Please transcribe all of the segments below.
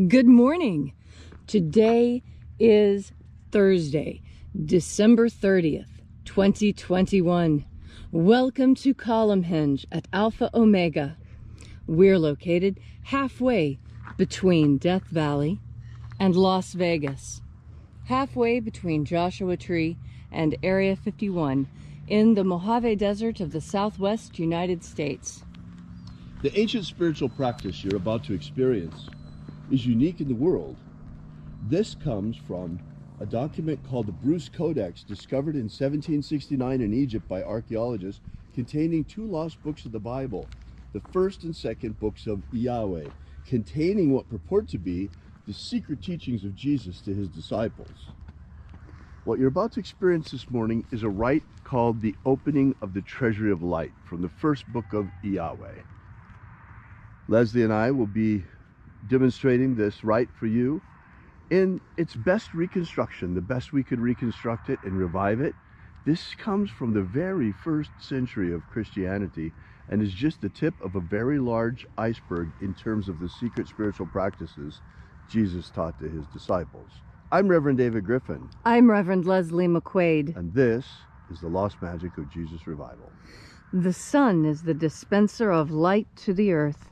Good morning. Today is Thursday, December 30th, 2021. Welcome to Columnhenge at Alpha Ωmega. We're located halfway between Death Valley and Las Vegas, halfway between Joshua Tree and Area 51 in the Mojave Desert of the Southwest United States. The ancient spiritual practice you're about to experience is unique in the world. This comes from a document called the Bruce Codex, discovered in 1769 in Egypt by archaeologists, containing two lost books of the Bible, the first and second books of Yahweh, containing what purport to be the secret teachings of Jesus to his disciples. What you're about to experience this morning is a rite called the opening of the Treasury of Light from the first book of Yahweh. Leslie and I will be demonstrating this rite for you in its best reconstruction, the best we could reconstruct it and revive it. This comes from the very first century of Christianity and is just the tip of a very large iceberg in terms of the secret spiritual practices Jesus taught to his disciples. I'm Reverend David Griffin. I'm Reverend Leslie McQuade. And this is the Lost Magic of Jesus Revival. The sun is the dispenser of light to the earth.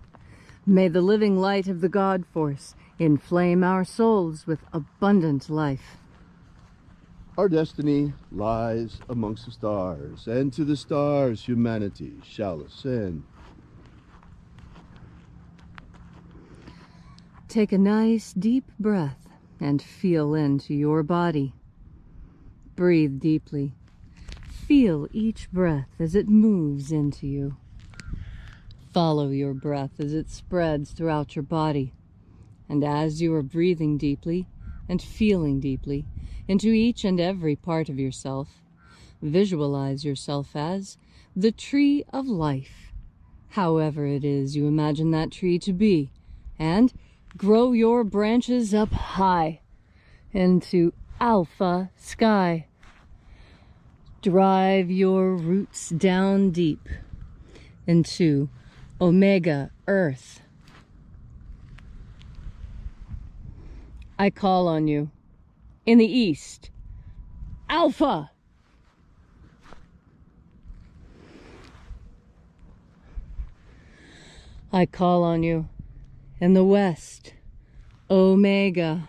May the living light of the God Force inflame our souls with abundant life. Our destiny lies amongst the stars, and to the stars humanity shall ascend. Take a nice deep breath and feel into your body. Breathe deeply. Feel each breath as it moves into you. Follow your breath as it spreads throughout your body. And as you are breathing deeply and feeling deeply into each and every part of yourself, visualize yourself as the tree of life, however it is you imagine that tree to be, and grow your branches up high into alpha sky. Drive your roots down deep into Omega Earth. I call on you in the east, Alpha. I call on you in the west, Omega.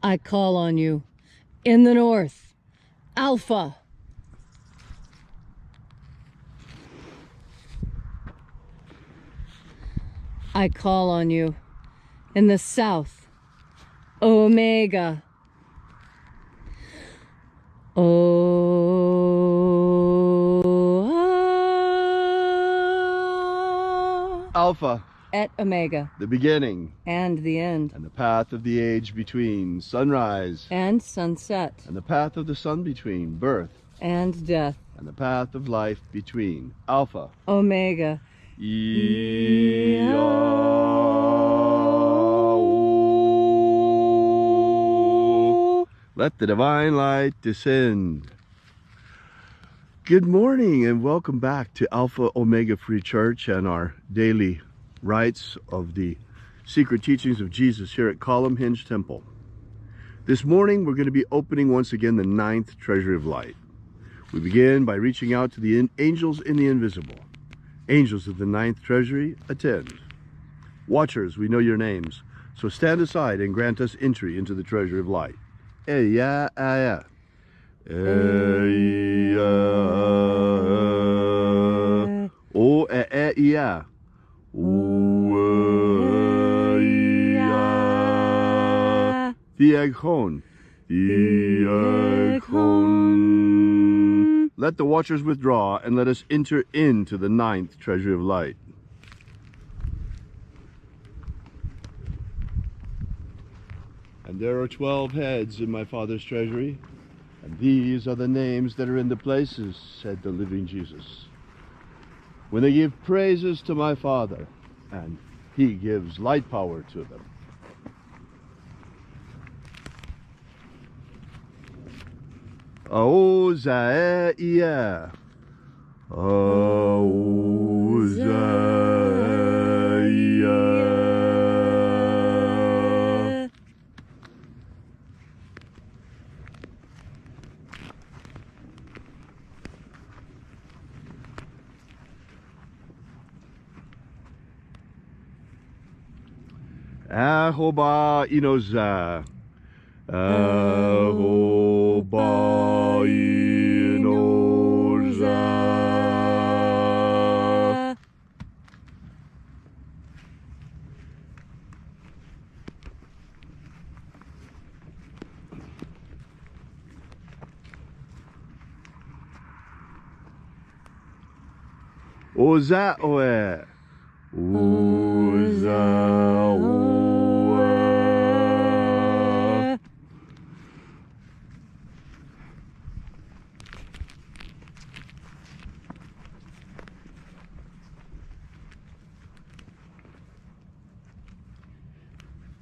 I call on you in the north, Alpha. I call on you in the south, Omega. Alpha. Et Omega. The beginning. And the end. And the path of the age between sunrise. And sunset. And the path of the sun between birth. And death. And the path of life between Alpha. Omega. Let the divine light descend. Good morning and welcome back to Alpha Ωmega Free Church and our daily rites of the secret teachings of Jesus here at Columnhenge Temple. This morning we're going to be opening once again the 9th Treasury of Light. We begin by reaching out to the angels in the invisible. Angels of the 9th Treasury, attend. Watchers, we know your names, so stand aside and grant us entry into the Treasury of Light. Eya, aya. Eya. O, e, Ueya. Theaghon. Theaghon. Let the watchers withdraw and let us enter into the 9th Treasury of Light. And there are 12 heads in my Father's treasury, and these are the names that are in the places, said the living Jesus. When they give praises to my Father, and he gives light power to them. Aozaia. Aozaia. Ahoba inoza. Ahoba inoza. Oza oe. Oza oe.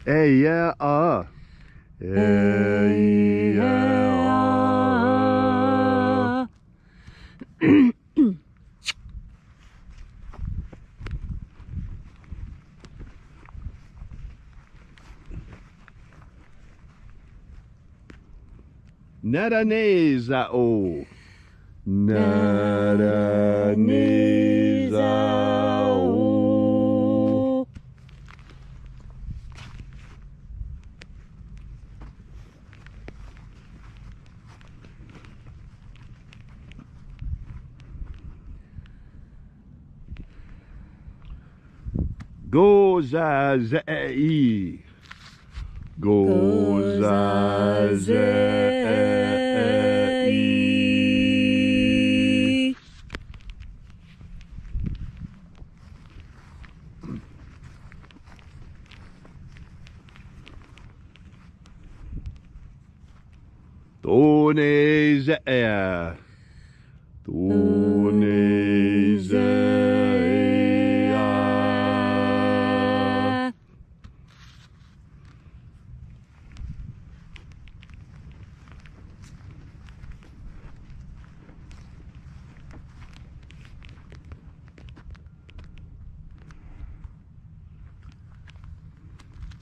Yeah, Nadaneza o. Nadaneza o. Gozazei. Gozazei. Tonezea. Tonezea.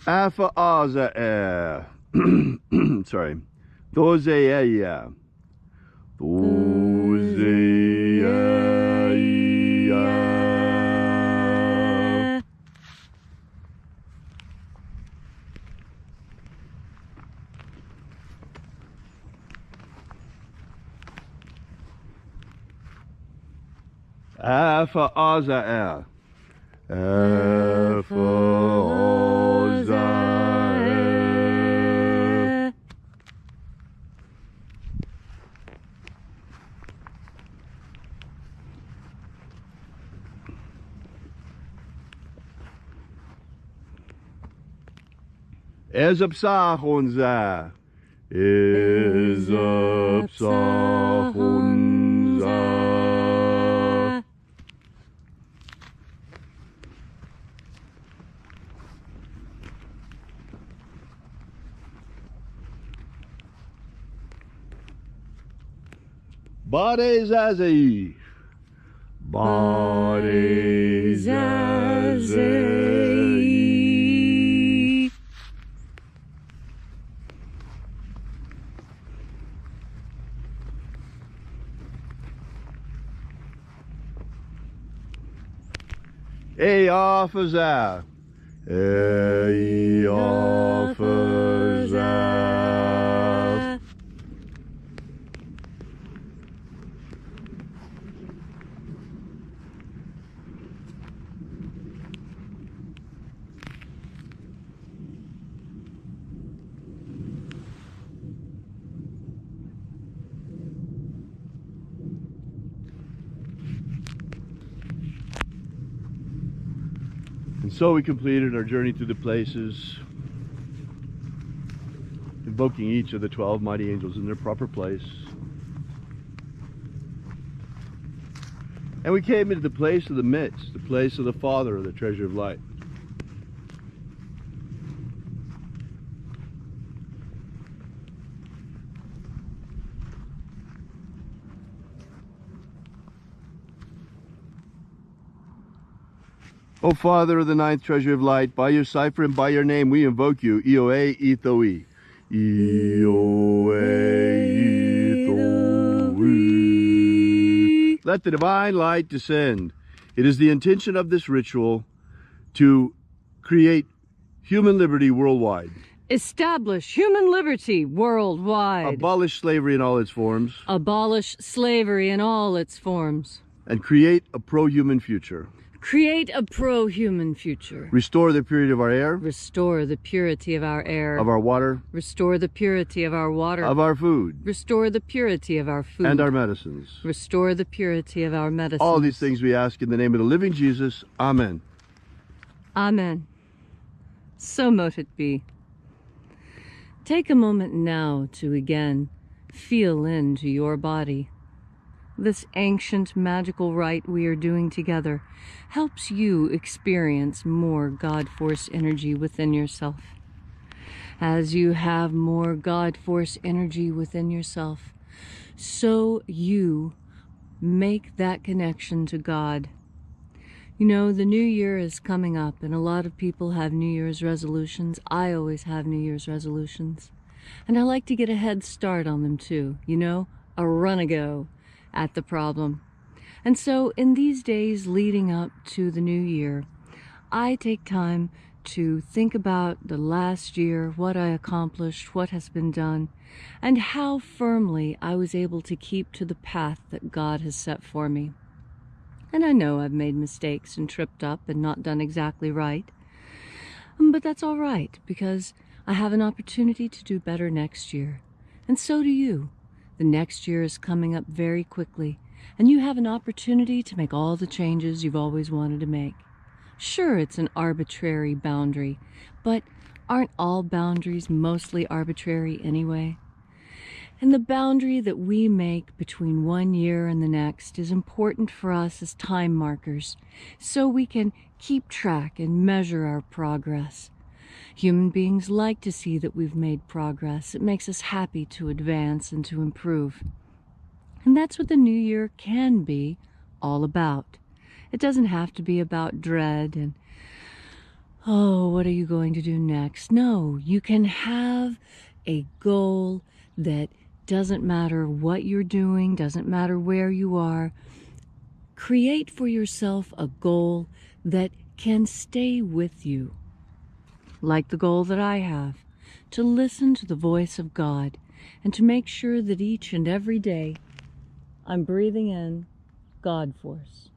Alpha Ωmega. Sorry. Dozeia. Dozeia. Alpha Ωmega. Alpha Ωmega. Ezapsahonza. Ezapsahonza. Badezazei. Badezazei. Eophaza. Eophaza. And so we completed our journey through the places, invoking each of the 12 mighty angels in their proper place. And we came into the place of the midst, the place of the Father of the Treasury of Light. O Father of the ninth Treasury of Light, by your cipher and by your name we invoke you, Yahweh, Yahweh. Let the divine light descend. It is the intention of this ritual to create human liberty worldwide. Establish human liberty worldwide. Abolish slavery in all its forms. Abolish slavery in all its forms. And create a pro-human future. Create a pro-human future. Restore the purity of our air. Restore the purity of our air. Of our water. Restore the purity of our water. Of our food. Restore the purity of our food. And our medicines. Restore the purity of our medicines. All these things we ask in the name of the living Jesus. Amen. Amen. So mote it be. Take a moment now to again feel into your body. This ancient magical rite we are doing together helps you experience more God Force energy within yourself. As you have more God Force energy within yourself, so you make that connection to God. You know, the new year is coming up, and a lot of people have New Year's resolutions. I always have New Year's resolutions. And I like to get a head start on them too, you know, a run-a-go at the problem. And so in these days leading up to the new year, I take time to think about the last year, what I accomplished, what has been done, and how firmly I was able to keep to the path that God has set for me. And I know I've made mistakes and tripped up and not done exactly right. But that's all right, because I have an opportunity to do better next year. And so do you. The next year is coming up very quickly, and you have an opportunity to make all the changes you've always wanted to make. Sure, it's an arbitrary boundary, but aren't all boundaries mostly arbitrary anyway? And the boundary that we make between one year and the next is important for us as time markers, so we can keep track and measure our progress. Human beings like to see that we've made progress. It makes us happy to advance and to improve. And that's what the new year can be all about. It doesn't have to be about dread and, oh, what are you going to do next? No, you can have a goal that doesn't matter what you're doing, doesn't matter where you are. Create for yourself a goal that can stay with you. Like the goal that I have, to listen to the voice of God and to make sure that each and every day I'm breathing in God Force.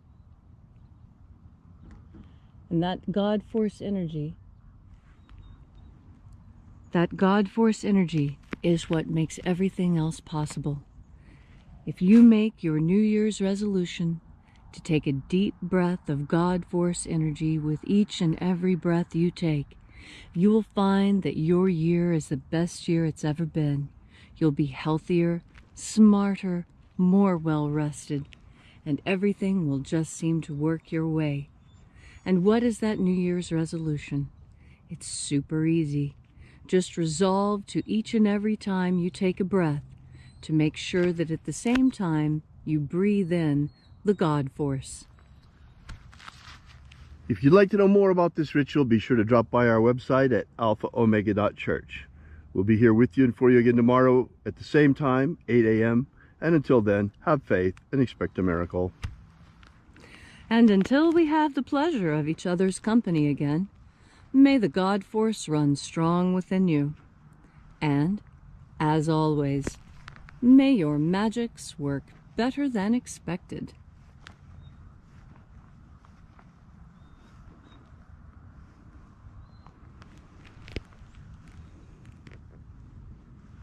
And that God Force energy is what makes everything else possible. If you make your New Year's resolution to take a deep breath of God Force energy with each and every breath you take, you will find that your year is the best year it's ever been. You'll be healthier, smarter, more well-rested, and everything will just seem to work your way. And what is that New Year's resolution? It's super easy. Just resolve to each and every time you take a breath to make sure that at the same time you breathe in the God Force. If you'd like to know more about this ritual, be sure to drop by our website at alphaomega.church. We'll be here with you and for you again tomorrow at the same time, 8 a.m. And until then, have faith and expect a miracle. And until we have the pleasure of each other's company again, may the God Force run strong within you. And, as always, may your magics work better than expected.